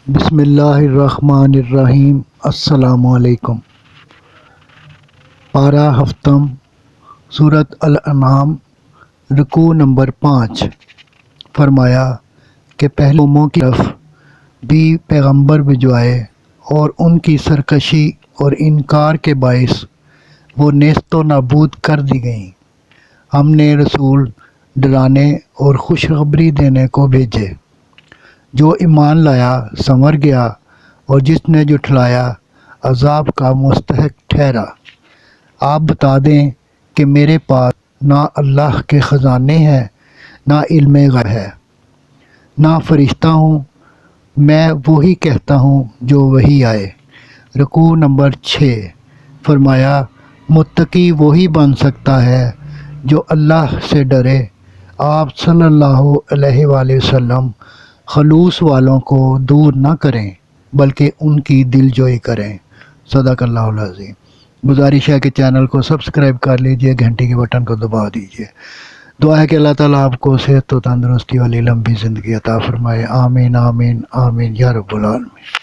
بسم اللہ الرحمن الرحیم۔ السلام علیکم۔ پارہ ہفتم، سورۃ الانعام، رکوع نمبر 5۔ فرمایا کہ پہلے قوموں کی طرف بھی پیغمبر بھجوائے اور ان کی سرکشی اور انکار کے باعث وہ نیست و نابود کر دی گئیں۔ ہم نے رسول ڈرانے اور خوشخبری دینے کو بھیجے۔ جو ایمان لایا سنور گیا اور جس نے جھٹلایا عذاب کا مستحق ٹھہرا۔ آپ بتا دیں کہ میرے پاس نہ اللہ کے خزانے ہیں، نہ علم غیب ہے، نہ فرشتہ ہوں، میں وہی کہتا ہوں جو وہی آئے۔ رکوع نمبر 6۔ فرمایا متقی وہی بن سکتا ہے جو اللہ سے ڈرے۔ آپ صلی اللہ علیہ وآلہ وسلم خلوص والوں کو دور نہ کریں بلکہ ان کی دل جوئی کریں۔ صدق اللہ العظیم۔ گزارش ہے کہ چینل کو سبسکرائب کر لیجئے، گھنٹی کے بٹن کو دبا دیجئے۔ دعا ہے کہ اللہ تعالیٰ آپ کو صحت و تندرستی والی لمبی زندگی عطا فرمائے۔ آمین آمین آمین یا رب العالمین۔